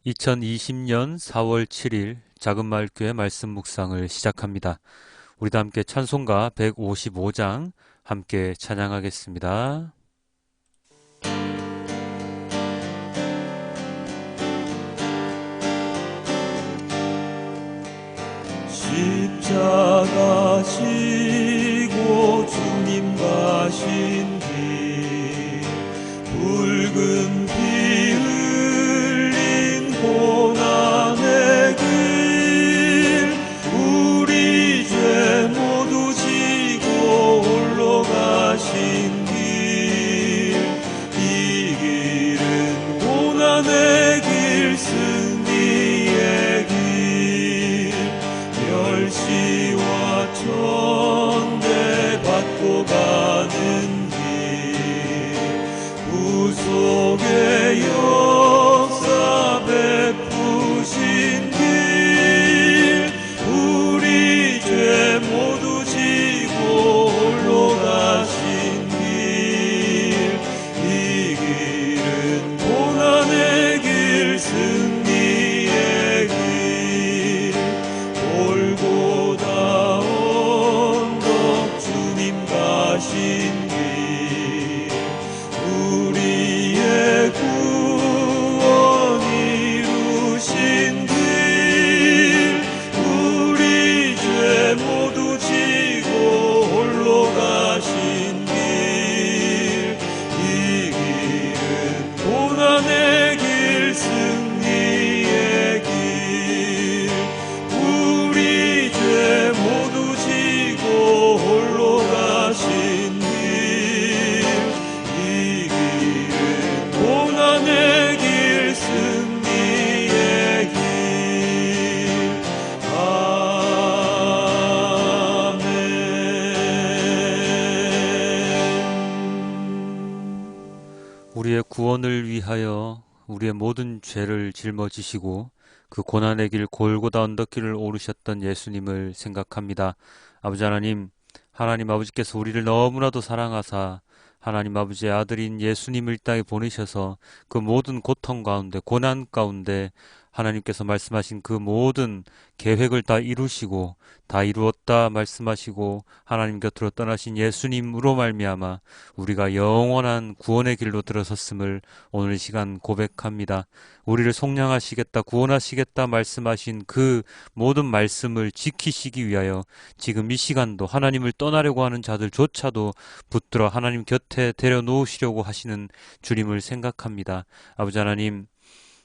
2020년 4월 7일 작은마을교회 말씀 묵상을 시작합니다. 우리도 함께 찬송가 155장 함께 찬양하겠습니다. 십자가 지고 주님 가신 길 붉은 피 흘린 고난의 길 우리 죄 모두 지고 홀로 가신 길 이 길은 고난의 길 승리의 길 멸시와 천대 받고 가는 길 구속의 역사 베푸신 길 우리 죄 모두 지고 홀로 가신 길 이 길은 고난의 길 승리의 길 골고다 언덕 주님 가신 길 우리의 구원 이루신 길 우리 죄 모두 지고 홀로 가신 길 이 길은 고난의 길 승리의 길 우리 죄 모두 지고 홀로 가신 길 이 길은 고난의 길 승리의 길 아멘. 우리의 구원을 위하여 우리의 모든 죄를 짊어지시고 그 고난의 길 골고다 언덕길을 오르셨던 예수님을 생각합니다. 아버지 하나님, 하나님 아버지께서 우리를 너무나도 사랑하사 하나님 아버지의 아들인 예수님을 이 땅에 보내셔서 그 모든 고통 가운데 고난 가운데 하나님께서 말씀하신 그 모든 계획을 다 이루시고 다 이루었다 말씀하시고 하나님 곁으로 떠나신 예수님으로 말미암아 우리가 영원한 구원의 길로 들어섰음을 오늘 이 시간 고백합니다. 우리를 속량하시겠다 구원하시겠다 말씀하신 그 모든 말씀을 지키시기 위하여 지금 이 시간도 하나님을 떠나려고 하는 자들조차도 붙들어 하나님 곁에 데려놓으시려고 하시는 주님을 생각합니다. 아버지 하나님,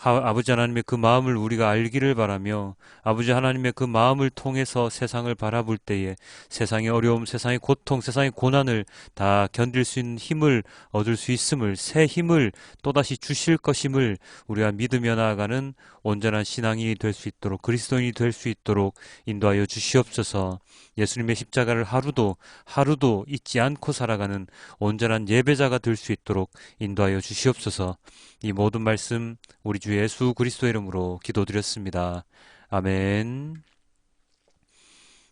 아버지 하나님의 그 마음을 우리가 알기를 바라며 아버지 하나님의 그 마음을 통해서 세상을 바라볼 때에 세상의 어려움, 세상의 고통, 세상의 고난을 다 견딜 수 있는 힘을 얻을 수 있음을, 새 힘을 또다시 주실 것임을 우리가 믿으며 나아가는 온전한 신앙이 될 수 있도록 그리스도인이 될 수 있도록 인도하여 주시옵소서. 예수님의 십자가를 하루도 잊지 않고 살아가는 온전한 예배자가 될 수 있도록 인도하여 주시옵소서. 이 모든 말씀 우리 주 예수 그리스도의 이름으로 기도드렸습니다. 아멘.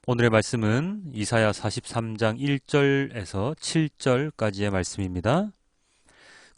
오늘의 말씀은 이사야 43장 1절에서 7절까지의 말씀입니다.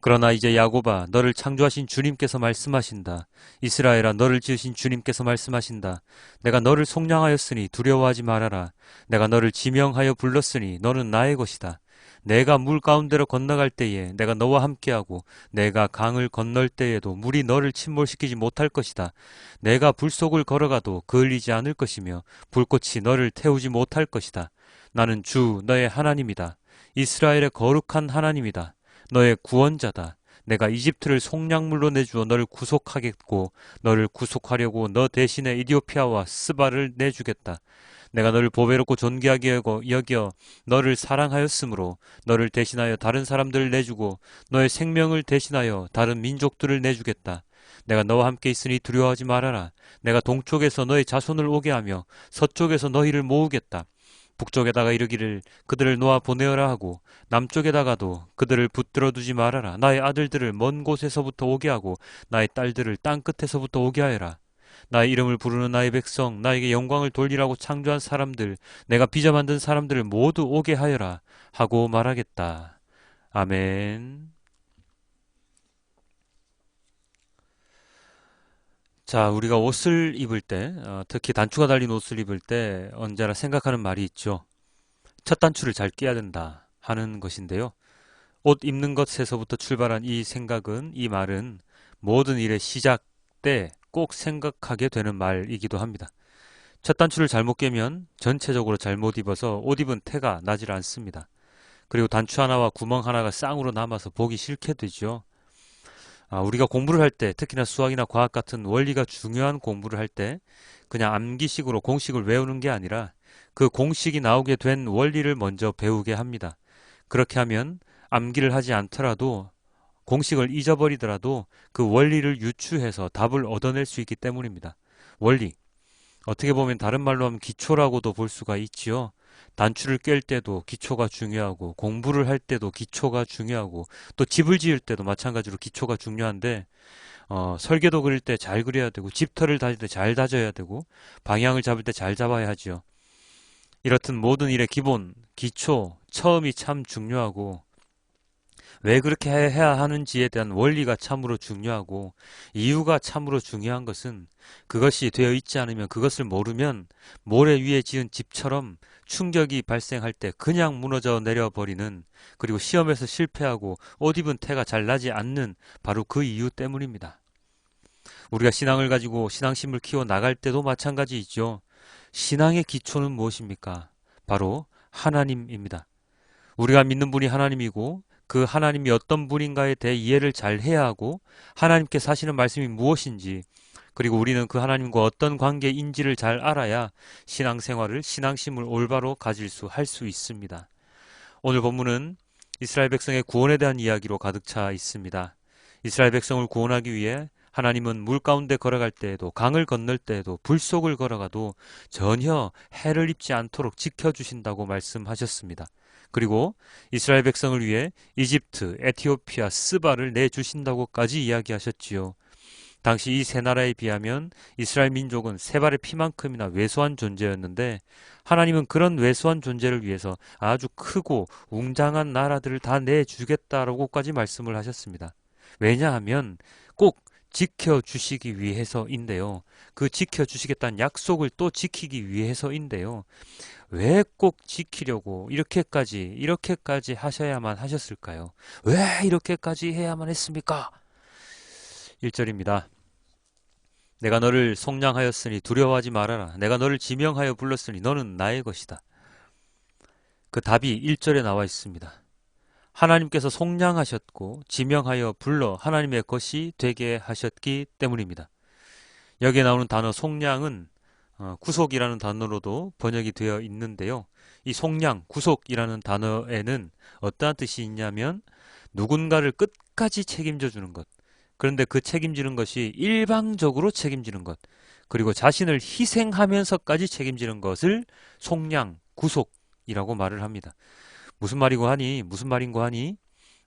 그러나 이제 야곱아, 너를 창조하신 주님께서 말씀하신다. 이스라엘아, 너를 지으신 주님께서 말씀하신다. 내가 너를 속량하였으니 두려워하지 말아라. 내가 너를 지명하여 불렀으니 너는 나의 것이다. 내가 물 가운데로 건너갈 때에 내가 너와 함께하고 내가 강을 건널 때에도 물이 너를 침몰시키지 못할 것이다. 내가 불 속을 걸어가도 그을리지 않을 것이며 불꽃이 너를 태우지 못할 것이다. 나는 주 너의 하나님이다. 이스라엘의 거룩한 하나님이다. 너의 구원자다. 내가 이집트를 속량물로 내주어 너를 구속하겠고 너를 구속하려고 너 대신에 이디오피아와 스바를 내주겠다. 내가 너를 보배롭고 존귀하게 여겨 너를 사랑하였으므로 너를 대신하여 다른 사람들을 내주고 너의 생명을 대신하여 다른 민족들을 내주겠다. 내가 너와 함께 있으니 두려워하지 말아라. 내가 동쪽에서 너의 자손을 오게 하며 서쪽에서 너희를 모으겠다. 북쪽에다가 이르기를 그들을 놓아 보내어라 하고 남쪽에다가도 그들을 붙들어 두지 말아라. 나의 아들들을 먼 곳에서부터 오게 하고 나의 딸들을 땅 끝에서부터 오게 하여라. 나의 이름을 부르는 나의 백성, 나에게 영광을 돌리라고 창조한 사람들, 내가 빚어 만든 사람들을 모두 오게 하여라 하고 말하겠다. 아멘. 자, 우리가 옷을 입을 때, 특히 단추가 달린 옷을 입을 때 언제나 생각하는 말이 있죠. 첫 단추를 잘 끼야 된다 하는 것인데요. 옷 입는 것에서부터 출발한 이 생각은, 이 말은 모든 일의 시작 때 꼭 생각하게 되는 말이기도 합니다. 첫 단추를 잘못 깨면 전체적으로 잘못 입어서 옷 입은 태가 나질 않습니다. 그리고 단추 하나와 구멍 하나가 쌍으로 남아서 보기 싫게 되죠. 우리가 공부를 할 때, 특히나 수학이나 과학 같은 원리가 중요한 공부를 할 때, 그냥 암기식으로 공식을 외우는 게 아니라 그 공식이 나오게 된 원리를 먼저 배우게 합니다. 그렇게 하면 암기를 하지 않더라도 공식을 잊어버리더라도 그 원리를 유추해서 답을 얻어낼 수 있기 때문입니다. 원리. 어떻게 보면 다른 말로 하면 기초라고도 볼 수가 있지요. 단추를 깰 때도 기초가 중요하고 공부를 할 때도 기초가 중요하고 또 집을 지을 때도 마찬가지로 기초가 중요한데 설계도 그릴 때 잘 그려야 되고 집터를 다질 때 잘 다져야 되고 방향을 잡을 때 잘 잡아야 하지요. 이렇듯 모든 일의 기본, 기초, 처음이 참 중요하고 왜 그렇게 해야 하는지에 대한 원리가 참으로 중요하고 이유가 참으로 중요한 것은 그것이 되어 있지 않으면 그것을 모르면 모래 위에 지은 집처럼 충격이 발생할 때 그냥 무너져 내려버리는 그리고 시험에서 실패하고 옷 입은 태가 잘 나지 않는 바로 그 이유 때문입니다. 우리가 신앙을 가지고 신앙심을 키워 나갈 때도 마찬가지이죠. 신앙의 기초는 무엇입니까? 바로 하나님입니다. 우리가 믿는 분이 하나님이고 그 하나님이 어떤 분인가에 대해 이해를 잘 해야 하고 하나님께서 하시는 말씀이 무엇인지 그리고 우리는 그 하나님과 어떤 관계인지를 잘 알아야 신앙생활을 신앙심을 올바로 가질 수 할 수 있습니다. 오늘 본문은 이스라엘 백성의 구원에 대한 이야기로 가득 차 있습니다. 이스라엘 백성을 구원하기 위해 하나님은 물 가운데 걸어갈 때에도 강을 건널 때에도 불 속을 걸어가도 전혀 해를 입지 않도록 지켜주신다고 말씀하셨습니다. 그리고 이스라엘 백성을 위해 이집트, 에티오피아, 스바를 내주신다고까지 이야기하셨지요. 당시 이 세 나라에 비하면 이스라엘 민족은 세 발의 피만큼이나 왜소한 존재였는데 하나님은 그런 왜소한 존재를 위해서 아주 크고 웅장한 나라들을 다 내주겠다라고까지 말씀을 하셨습니다. 왜냐하면 꼭 지켜주시기 위해서인데요. 그 지켜주시겠다는 약속을 또 지키기 위해서인데요. 왜 꼭 지키려고 이렇게까지 하셔야만 하셨을까요? 왜 이렇게까지 해야만 했습니까? 1절입니다. 내가 너를 속량하였으니 두려워하지 말아라. 내가 너를 지명하여 불렀으니 너는 나의 것이다. 그 답이 1절에 나와 있습니다. 하나님께서 속량하셨고 지명하여 불러 하나님의 것이 되게 하셨기 때문입니다. 여기에 나오는 단어 속량은 구속이라는 단어로도 번역이 되어 있는데요. 이 속량, 구속이라는 단어에는 어떠한 뜻이 있냐면 누군가를 끝까지 책임져 주는 것. 그런데 그 책임지는 것이 일방적으로 책임지는 것. 그리고 자신을 희생하면서까지 책임지는 것을 속량, 구속이라고 말을 합니다. 무슨 말인고 하니?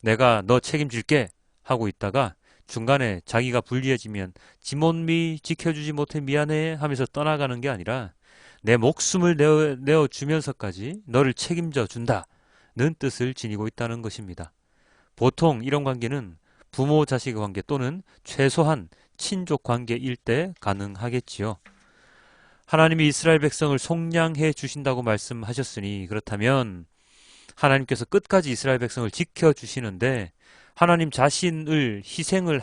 내가 너 책임질게 하고 있다가 중간에 자기가 불리해지면 지몬미 지켜주지 못해 미안해 하면서 떠나가는 게 아니라 내 목숨을 내어주면서까지 너를 책임져 준다는 뜻을 지니고 있다는 것입니다. 보통 이런 관계는 부모 자식의 관계 또는 최소한 친족 관계일 때 가능하겠지요. 하나님이 이스라엘 백성을 속량해 주신다고 말씀하셨으니 그렇다면 하나님께서 끝까지 이스라엘 백성을 지켜주시는데 하나님 자신을 희생을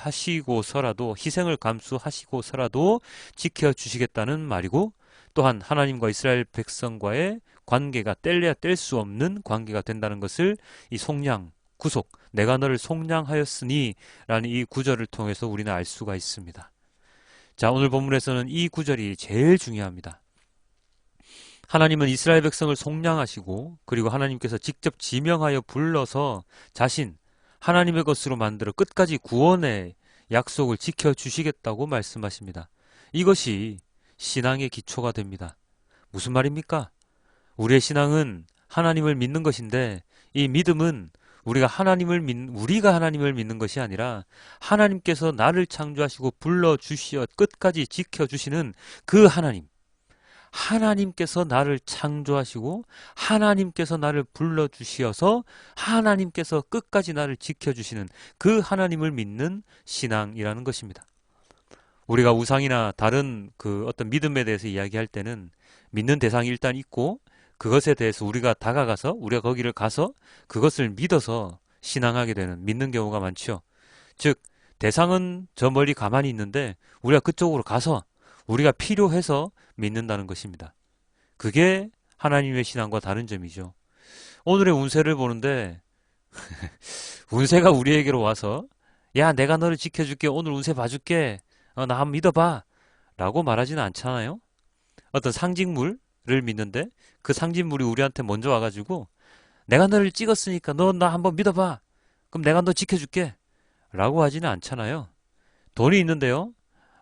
감수하시고서라도 지켜주시겠다는 말이고 또한 하나님과 이스라엘 백성과의 관계가 뗄래야 뗄 수 없는 관계가 된다는 것을 이 속량, 구속, 내가 너를 속량하였으니 라는 이 구절을 통해서 우리는 알 수가 있습니다. 자, 오늘 본문에서는 이 구절이 제일 중요합니다. 하나님은 이스라엘 백성을 속량하시고 그리고 하나님께서 직접 지명하여 불러서 하나님의 것으로 만들어 끝까지 구원의 약속을 지켜주시겠다고 말씀하십니다. 이것이 신앙의 기초가 됩니다. 무슨 말입니까? 우리의 신앙은 하나님을 믿는 것인데 이 믿음은 우리가 하나님을 믿는 것이 아니라 하나님께서 나를 창조하시고 불러주시어 끝까지 지켜주시는 그 하나님께서 나를 창조하시고 하나님께서 나를 불러주시어서 하나님께서 끝까지 나를 지켜주시는 그 하나님을 믿는 신앙이라는 것입니다. 우리가 우상이나 다른 그 어떤 믿음에 대해서 이야기할 때는 믿는 대상이 일단 있고 그것에 대해서 우리가 다가가서 우리가 거기를 가서 그것을 믿어서 신앙하게 되는 믿는 경우가 많죠. 즉 대상은 저 멀리 가만히 있는데 우리가 그쪽으로 가서 우리가 필요해서 믿는다는 것입니다. 그게 하나님의 신앙과 다른 점이죠. 오늘의 운세를 보는데 운세가 우리에게로 와서 야 내가 너를 지켜줄게 오늘 운세 봐줄게 나 한번 믿어봐 라고 말하지는 않잖아요. 어떤 상징물을 믿는데 그 상징물이 우리한테 먼저 와가지고 내가 너를 찍었으니까 너 나 한번 믿어봐 그럼 내가 너 지켜줄게 라고 하지는 않잖아요. 돈이 있는데요.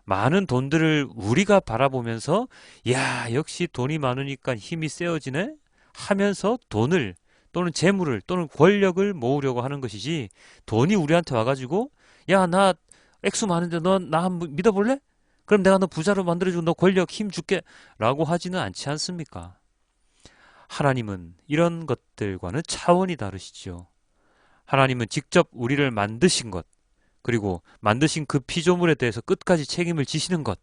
많은 돈들을 우리가 바라보면서 야 역시 돈이 많으니까 힘이 세어지네 하면서 돈을 또는 재물을 또는 권력을 모으려고 하는 것이지 돈이 우리한테 와가지고 야 나 액수 많은데 너 나 한번 믿어볼래? 그럼 내가 너 부자로 만들어주고 너 권력 힘 줄게 라고 하지는 않지 않습니까? 하나님은 이런 것들과는 차원이 다르시죠. 하나님은 직접 우리를 만드신 것 그리고 만드신 그 피조물에 대해서 끝까지 책임을 지시는 것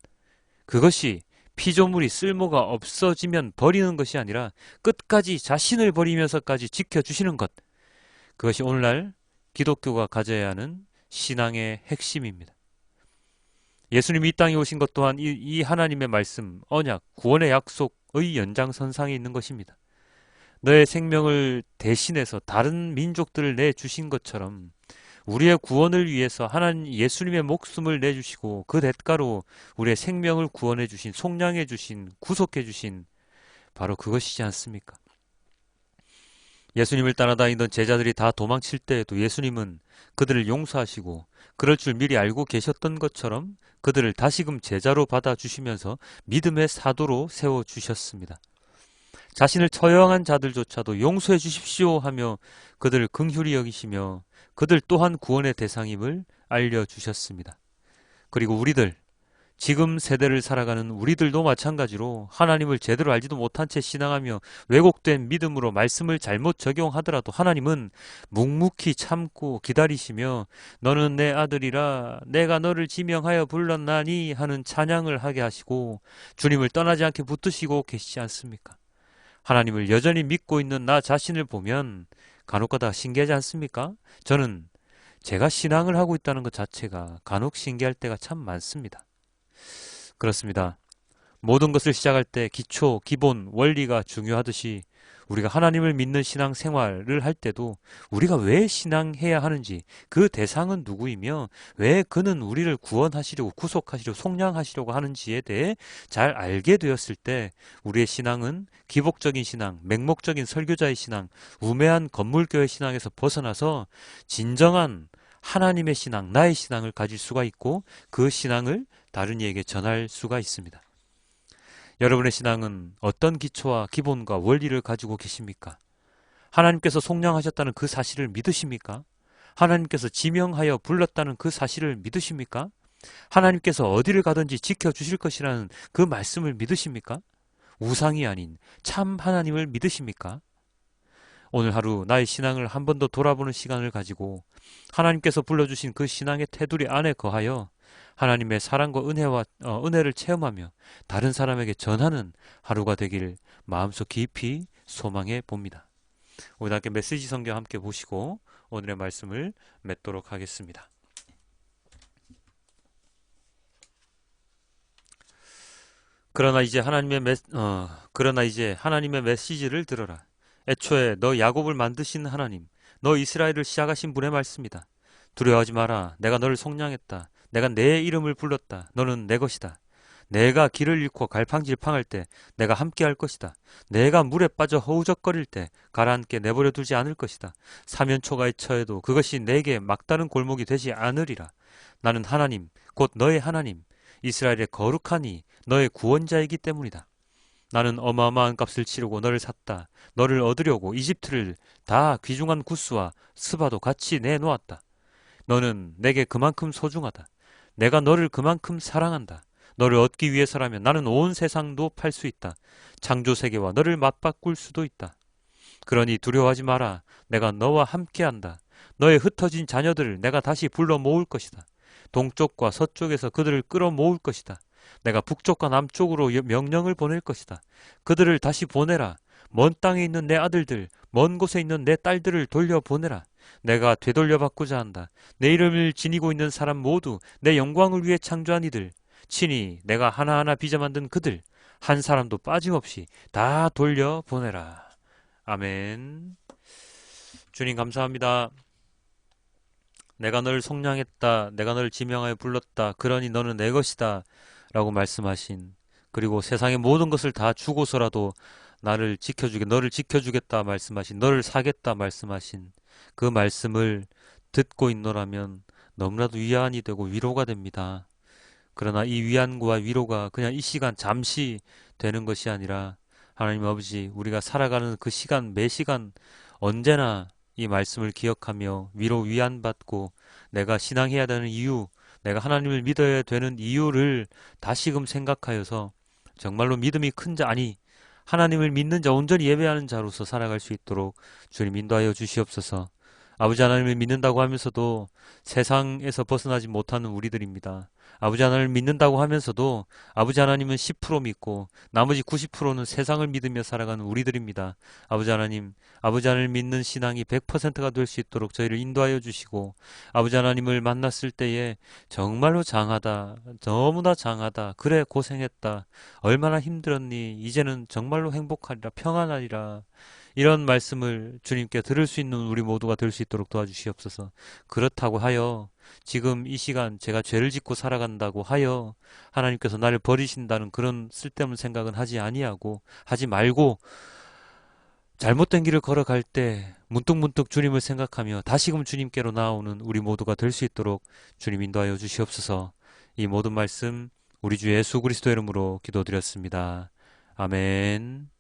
그것이 피조물이 쓸모가 없어지면 버리는 것이 아니라 끝까지 자신을 버리면서까지 지켜주시는 것 그것이 오늘날 기독교가 가져야 하는 신앙의 핵심입니다. 예수님이 이 땅에 오신 것 또한 이 하나님의 말씀, 언약, 구원의 약속의 연장선상에 있는 것입니다. 너의 생명을 대신해서 다른 민족들을 내주신 것처럼 우리의 구원을 위해서 하나님 예수님의 목숨을 내주시고 그 대가로 우리의 생명을 구원해 주신, 속량해 주신, 구속해 주신 바로 그것이지 않습니까? 예수님을 따라다니던 제자들이 다 도망칠 때에도 예수님은 그들을 용서하시고 그럴 줄 미리 알고 계셨던 것처럼 그들을 다시금 제자로 받아주시면서 믿음의 사도로 세워주셨습니다. 자신을 처형한 자들조차도 용서해 주십시오 하며 그들을 긍휼히 여기시며 그들 또한 구원의 대상임을 알려주셨습니다. 그리고 우리들, 지금 세대를 살아가는 우리들도 마찬가지로 하나님을 제대로 알지도 못한 채 신앙하며 왜곡된 믿음으로 말씀을 잘못 적용하더라도 하나님은 묵묵히 참고 기다리시며 너는 내 아들이라 내가 너를 지명하여 불렀나니 하는 찬양을 하게 하시고 주님을 떠나지 않게 붙드시고 계시지 않습니까? 하나님을 여전히 믿고 있는 나 자신을 보면 간혹가다 신기하지 않습니까? 저는 제가 신앙을 하고 있다는 것 자체가 간혹 신기할 때가 참 많습니다. 그렇습니다. 모든 것을 시작할 때 기초, 기본, 원리가 중요하듯이 우리가 하나님을 믿는 신앙 생활을 할 때도 우리가 왜 신앙해야 하는지 그 대상은 누구이며 왜 그는 우리를 구원하시려고 구속하시려고 속량하시려고 하는지에 대해 잘 알게 되었을 때 우리의 신앙은 기복적인 신앙, 맹목적인 설교자의 신앙, 우매한 건물교회 신앙에서 벗어나서 진정한 하나님의 신앙, 나의 신앙을 가질 수가 있고 그 신앙을 다른 이에게 전할 수가 있습니다. 여러분의 신앙은 어떤 기초와 기본과 원리를 가지고 계십니까? 하나님께서 속량하셨다는 그 사실을 믿으십니까? 하나님께서 지명하여 불렀다는 그 사실을 믿으십니까? 하나님께서 어디를 가든지 지켜주실 것이라는 그 말씀을 믿으십니까? 우상이 아닌 참 하나님을 믿으십니까? 오늘 하루 나의 신앙을 한 번 더 돌아보는 시간을 가지고 하나님께서 불러주신 그 신앙의 테두리 안에 거하여 하나님의 사랑과 은혜를 체험하며 다른 사람에게 전하는 하루가 되길 마음속 깊이 소망해 봅니다. 오늘 함께 메시지 성경 함께 보시고 오늘의 말씀을 맺도록 하겠습니다. 그러나 이제 하나님의 메시지를 들어라. 애초에 너 야곱을 만드신 하나님, 너 이스라엘을 시작하신 분의 말씀이다. 두려워하지 마라. 내가 너를 속량했다. 내가 내 이름을 불렀다. 너는 내 것이다. 내가 길을 잃고 갈팡질팡할 때 내가 함께할 것이다. 내가 물에 빠져 허우적거릴 때 가라앉게 내버려 두지 않을 것이다. 사면초가에 처해도 그것이 내게 막다른 골목이 되지 않으리라. 나는 하나님, 곧 너의 하나님, 이스라엘의 거룩하니 너의 구원자이기 때문이다. 나는 어마어마한 값을 치르고 너를 샀다. 너를 얻으려고 이집트를 다 귀중한 구스와 스바도 같이 내놓았다. 너는 내게 그만큼 소중하다. 내가 너를 그만큼 사랑한다. 너를 얻기 위해서라면 나는 온 세상도 팔 수 있다. 창조세계와 너를 맞바꿀 수도 있다. 그러니 두려워하지 마라. 내가 너와 함께한다. 너의 흩어진 자녀들을 내가 다시 불러 모을 것이다. 동쪽과 서쪽에서 그들을 끌어모을 것이다. 내가 북쪽과 남쪽으로 명령을 보낼 것이다. 그들을 다시 보내라. 먼 땅에 있는 내 아들들, 먼 곳에 있는 내 딸들을 돌려보내라. 내가 되돌려 받고자 한다. 내 이름을 지니고 있는 사람 모두, 내 영광을 위해 창조한 이들, 친히 내가 하나하나 빚어 만든 그들, 한 사람도 빠짐없이 다 돌려보내라. 아멘. 주님 감사합니다. 내가 널 속량했다. 내가 널 지명하여 불렀다. 그러니 너는 내 것이다. 라고 말씀하신, 그리고 세상의 모든 것을 다 주고서라도 너를 지켜주겠다 말씀하신, 너를 사겠다 말씀하신 그 말씀을 듣고 있노라면 너무나도 위안이 되고 위로가 됩니다. 그러나 이 위안과 위로가 그냥 이 시간 잠시 되는 것이 아니라 하나님 아버지, 우리가 살아가는 그 시간 매 시간 언제나 이 말씀을 기억하며 위로 위안받고 내가 신앙해야 되는 이유, 내가 하나님을 믿어야 되는 이유를 다시금 생각하여서 정말로 믿음이 큰 자, 아니 하나님을 믿는 자, 온전히 예배하는 자로서 살아갈 수 있도록 주님 인도하여 주시옵소서. 아버지 하나님을 믿는다고 하면서도 세상에서 벗어나지 못하는 우리들입니다. 아버지 하나님을 믿는다고 하면서도 아버지 하나님은 10% 믿고 나머지 90%는 세상을 믿으며 살아가는 우리들입니다. 아버지 하나님, 아버지 하나님을 믿는 신앙이 100%가 될 수 있도록 저희를 인도하여 주시고, 아버지 하나님을 만났을 때에 정말로 장하다, 너무나 장하다, 그래 고생했다, 얼마나 힘들었니, 이제는 정말로 행복하리라, 평안하리라, 이런 말씀을 주님께 들을 수 있는 우리 모두가 될 수 있도록 도와주시옵소서. 그렇다고 하여 지금 이 시간 제가 죄를 짓고 살아간다고 하여 하나님께서 나를 버리신다는 그런 쓸데없는 생각은 하지 말고, 잘못된 길을 걸어갈 때 문득문득 주님을 생각하며 다시금 주님께로 나아오는 우리 모두가 될 수 있도록 주님 인도하여 주시옵소서. 이 모든 말씀 우리 주 예수 그리스도 이름으로 기도드렸습니다. 아멘.